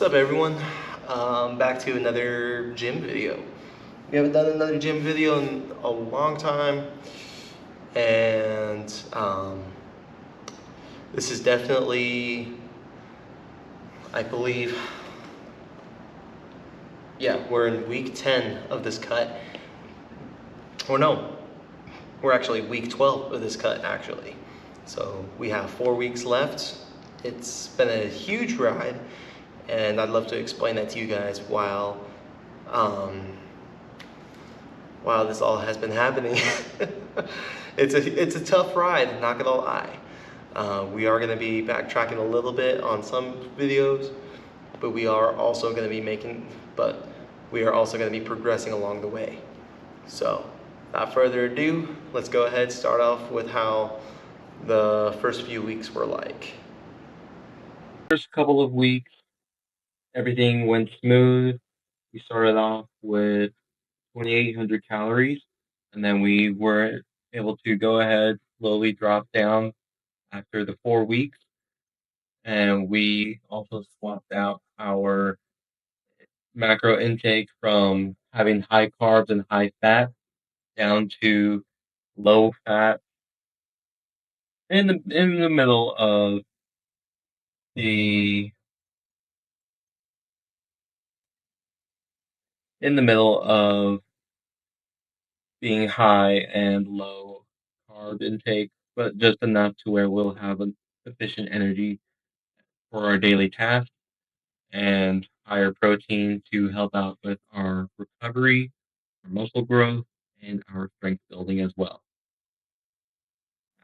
up, everyone? Back to another gym video. We haven't done another gym video in a long time, and this is definitely, I believe, yeah, we're in week 10 of this cut. Or no, we're actually week 12 of this cut, actually. So we have 4 weeks left. It's been a huge ride, and I'd love to explain that to you guys while this all has been happening. It's a tough ride, not gonna lie. We are gonna be backtracking a little bit on some videos, but we are also gonna be progressing along the way. So, without further ado, let's go ahead and start off with how the first few weeks were like. First couple of weeks, everything went smooth. We started off with 2,800 calories, and then we were able to go ahead, slowly drop down after the 4 weeks. And we also swapped out our macro intake from having high carbs and high fat down to low fat in the middle of the being high and low carb intake, but just enough to where we'll have sufficient energy for our daily tasks, and higher protein to help out with our recovery, our muscle growth, and our strength building as well.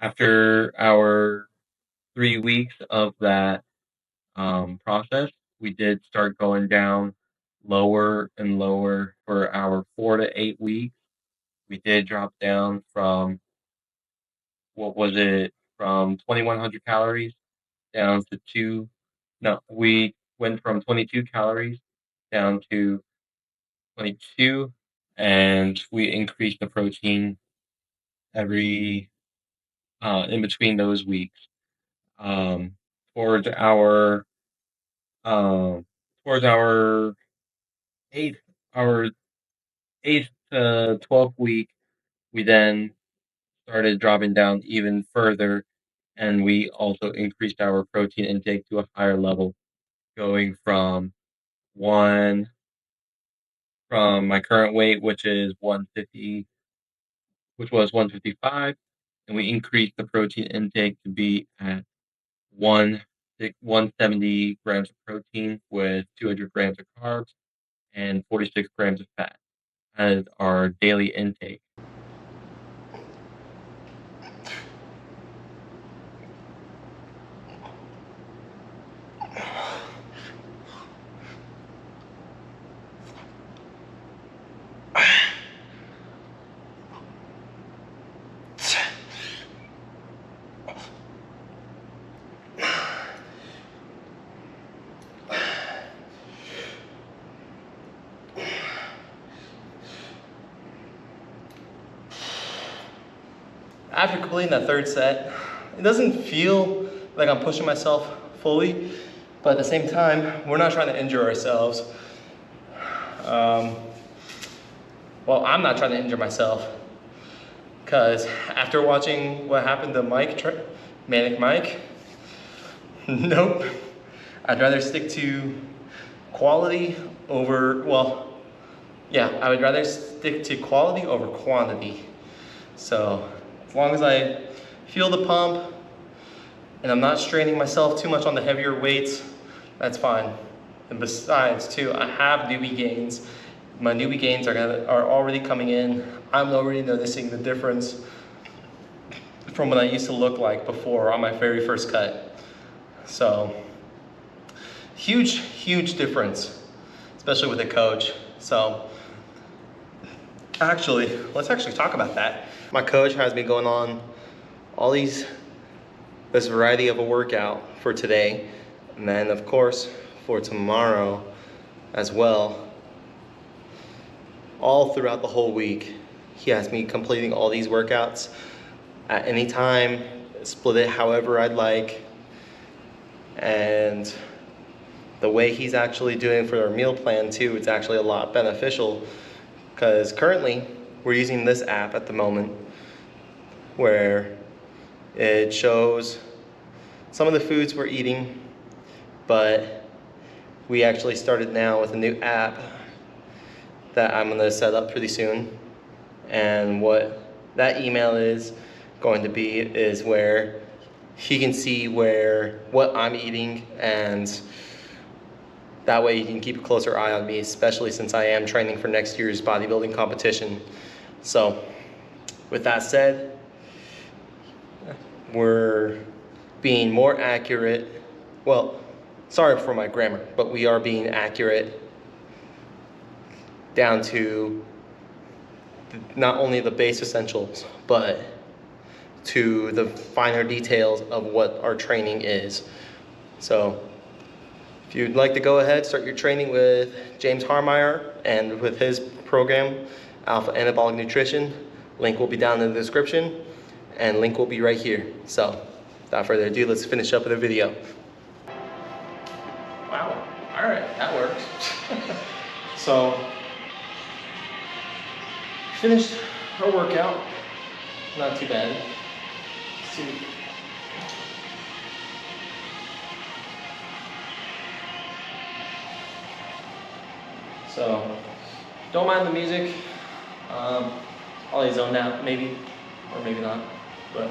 After our 3 weeks of that process, we did start going down lower and lower for our 4 to 8 weeks. We did drop down from from 2,100 calories down to we went from 22 calories down to 22, and we increased the protein every in between those weeks. Um, towards our um, towards eighth our 8th to 12th week, we then started dropping down even further, and we also increased our protein intake to a higher level, going from my current weight, which was 155, and we increased the protein intake to be at 170 grams of protein with 200 grams of carbs and 46 grams of fat as our daily intake. After completing that third set, it doesn't feel like I'm pushing myself fully, but at the same time, we're not trying to injure ourselves. Well, I'm not trying to injure myself, because after watching what happened to Manic Mike, nope. I'd rather stick to quality over, I would rather stick to quality over quantity. So as long as I feel the pump and I'm not straining myself too much on the heavier weights, that's fine. And besides too, I have newbie gains. My newbie gains are already coming in. I'm already noticing the difference from what I used to look like before on my very first cut. So huge difference, especially with a coach. So let's actually talk about that. My coach has me going on this variety of a workout for today, and then of course for tomorrow as well. All throughout the whole week, he has me completing all these workouts at any time, split it however I'd like, and the way he's actually doing for our meal plan too, it's actually a lot beneficial, because currently we're using this app at the moment where it shows some of the foods we're eating, but we actually started now with a new app that I'm gonna set up pretty soon. And what that email is going to be is where he can see what I'm eating, and that way he can keep a closer eye on me, especially since I am training for next year's bodybuilding competition. So with that said, we're being more accurate. Well, sorry for my grammar, but we are being accurate down to not only the base essentials, but to the finer details of what our training is. So if you'd like to go ahead, start your training with James Harmeyer and with his program, Alpha Anabolic Nutrition. Link will be down in the description, and link will be right here. So without further ado, let's finish up with the video. Wow, all right, that works. So finished our workout, not too bad. Let's see. So don't mind the music. Probably zoned out, maybe, or maybe not, but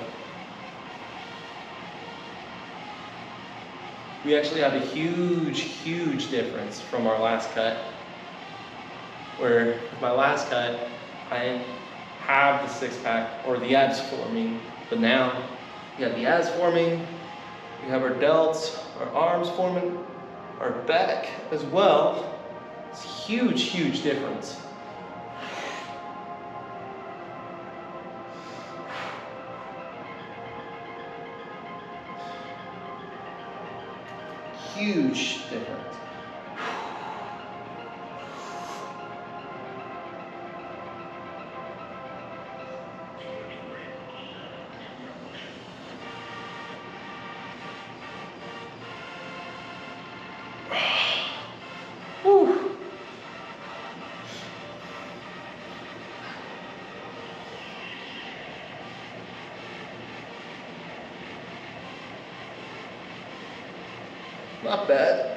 we actually have a huge difference from our last cut, where with my last cut, I didn't have the six pack or the abs forming, but now we have the abs forming, we have our delts, our arms forming, our back as well. It's a huge difference. Huge difference. Whew. Not bad.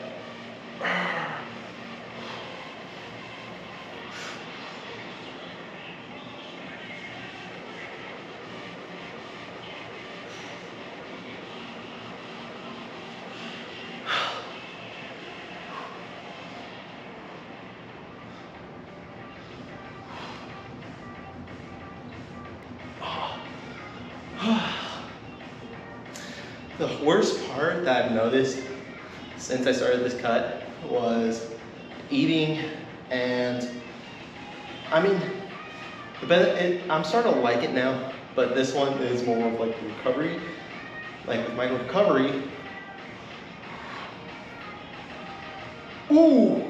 The worst part that I've noticed since I started this cut was eating, and I mean, I'm starting to like it now, but this one is more of like recovery. Like with my recovery, ooh!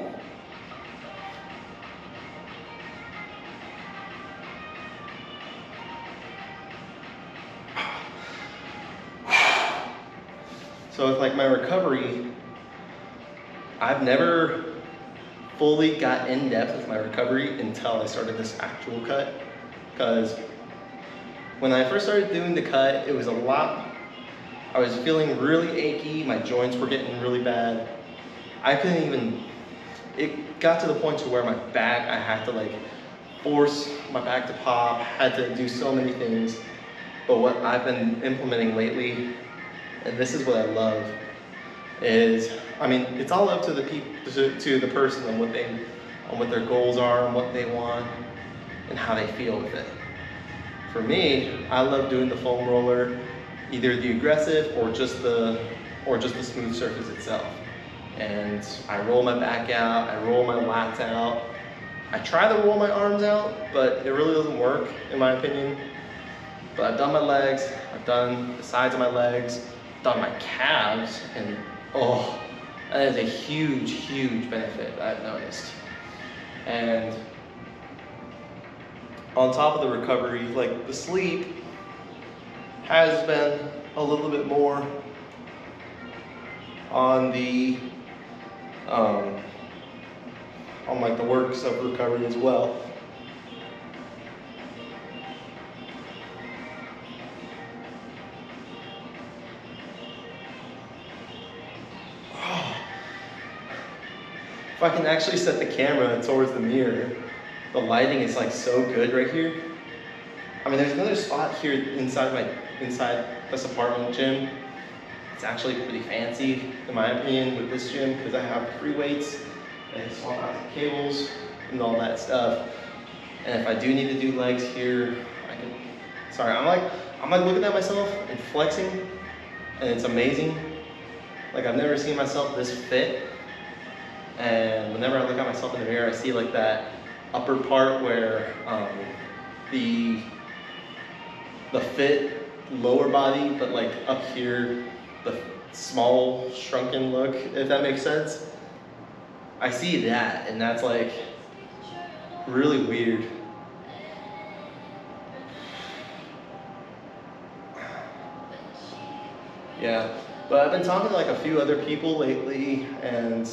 So with like my recovery, I've never fully got in depth with my recovery until I started this actual cut. Because when I first started doing the cut, it was a lot. I was feeling really achy, my joints were getting really bad. I couldn't even, it got to the point to where my back, I had to like force my back to pop, had to do so many things. But what I've been implementing lately, and this is what I love, is, I mean, it's all up to the people, to the person and what their goals are and what they want and how they feel with it. For me, I love doing the foam roller, either the aggressive or just the smooth surface itself. And I roll my back out, I roll my lats out. I try to roll my arms out, but it really doesn't work in my opinion. But I've done my legs, I've done the sides of my legs, done my calves, and oh, that is a huge benefit I've noticed. And on top of the recovery, like the sleep has been a little bit more on the um, on like the works of recovery as well. If I can actually set the camera towards the mirror, the lighting is like so good right here. I mean, there's another spot here inside this apartment gym. It's actually pretty fancy, in my opinion, with this gym because I have free weights and swap out the cables and all that stuff. And if I do need to do legs here, I can. Sorry, I'm like looking at myself and flexing, and it's amazing. Like I've never seen myself this fit. And whenever I look at myself in the mirror, I see like that upper part where the fit lower body, but like up here, the small shrunken look, if that makes sense. I see that, and that's like really weird. Yeah, but I've been talking to like a few other people lately, and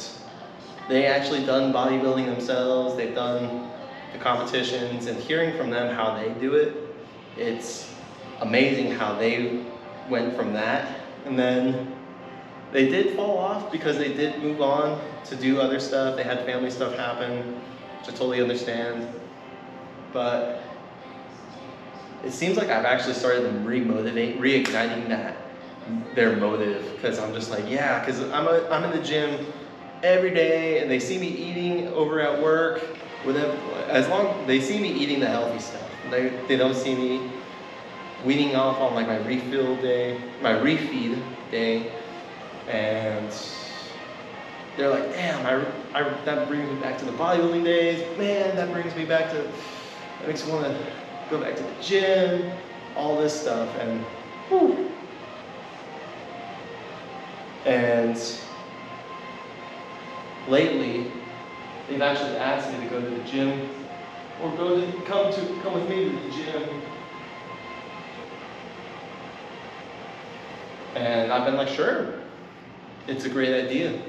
they actually done bodybuilding themselves. They've done the competitions, and hearing from them how they do it, it's amazing how they went from that. And then they did fall off because they did move on to do other stuff. They had family stuff happen, which I totally understand. But it seems like I've actually started them reigniting their motive, because I'm just like, yeah, because I'm in the gym every day, and they see me eating over at work with them. As long they see me eating the healthy stuff, they don't see me weaning off on like my refeed day, and they're like, damn, that brings me back to the bodybuilding days, man. That makes me want to go back to the gym, all this stuff, and whew. And lately, they've actually asked me to go to the gym, or come with me to the gym. And I've been like, sure, it's a great idea.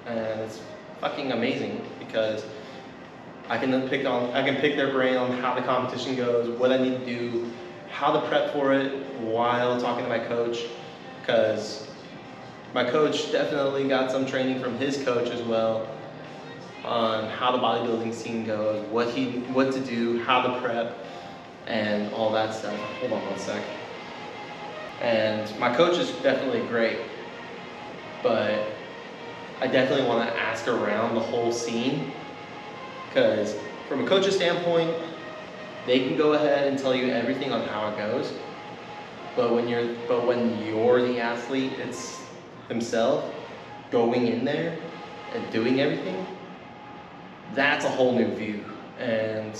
And it's fucking amazing because I can pick their brain on how the competition goes, what I need to do, how to prep for it while talking to my coach, because my coach definitely got some training from his coach as well on how the bodybuilding scene goes, what to do, how to prep, and all that stuff. Hold on one sec. And my coach is definitely great, but I definitely want to ask around the whole scene, because from a coach's standpoint, they can go ahead and tell you everything on how it goes. But when you're the athlete himself, going in there and doing everything, that's a whole new view. And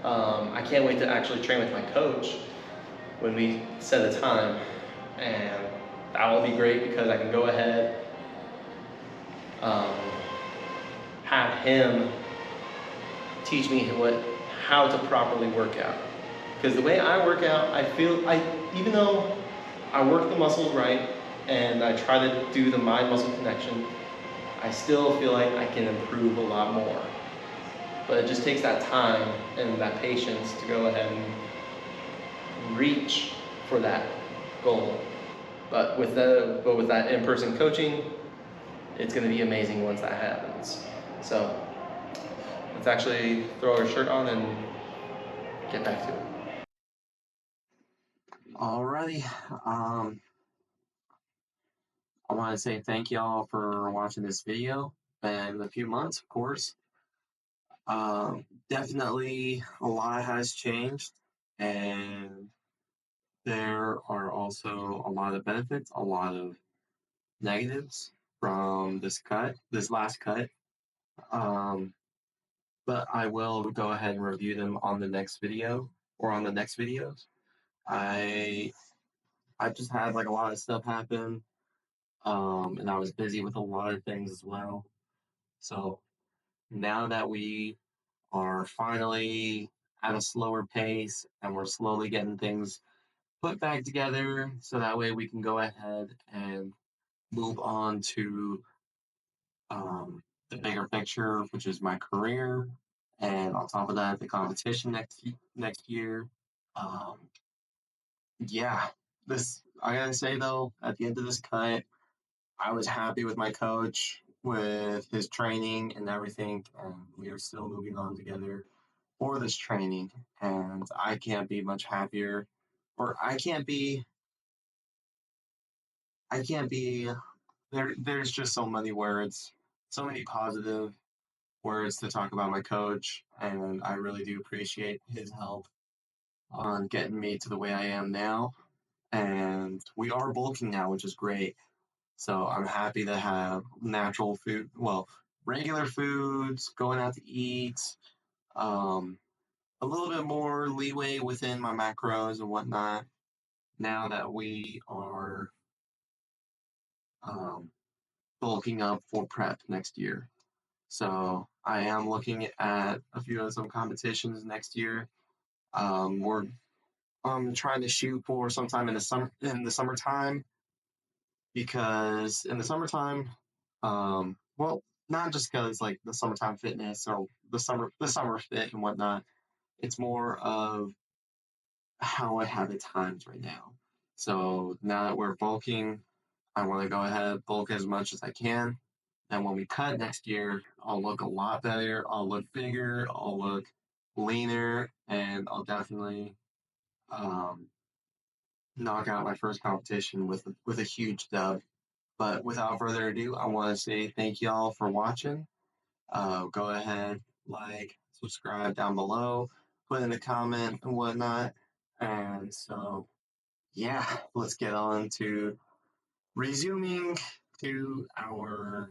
I can't wait to actually train with my coach when we set a time, and that will be great because I can go ahead, have him teach me how to properly work out. Because the way I work out, even though I work the muscles right and I try to do the mind-muscle connection, I still feel like I can improve a lot more. But it just takes that time and that patience to go ahead and reach for that goal. But with that in-person coaching, it's going to be amazing once that happens. So let's actually throw our shirt on and get back to it. Alrighty. I want to say thank y'all for watching this video. Been a few months, of course. Definitely a lot has changed, and there are also a lot of benefits, a lot of negatives from this last cut. But I will go ahead and review them on the next video or on the next videos. I just had like a lot of stuff happen. And I was busy with a lot of things as well. So now that we are finally at a slower pace and we're slowly getting things put back together, so that way we can go ahead and move on to the bigger picture, which is my career, and on top of that, the competition next year. Um, yeah, this I gotta say though, at the end of this cut, I was happy with my coach, with his training and everything, and we are still moving on together for this training. And I can't be much happier, or I can't be there. There's just so many words, so many positive words to talk about my coach, and I really do appreciate his help on getting me to the way I am now. And we are bulking now, which is great. So I'm happy to have natural food, well, regular foods, going out to eat, um, a little bit more leeway within my macros and whatnot. Now that we are um, bulking up for prep next year. So I am looking at a few of some competitions next year. We're trying to shoot for sometime in the summertime, because in the summertime, well, not just because like the summertime fitness or the summer fit and whatnot. It's more of how I have at times right now. So now that we're bulking, I want to go ahead bulk as much as I can. And when we cut next year, I'll look a lot better. I'll look bigger. I'll look leaner, and I'll definitely um, knock out my first competition with a huge dub. But without further ado, I want to say thank y'all for watching. Go ahead, like, subscribe down below, put in a comment and whatnot. And so, yeah, let's get on to resuming to our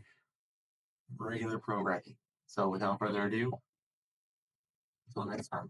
regular programming. So, without further ado, until next time.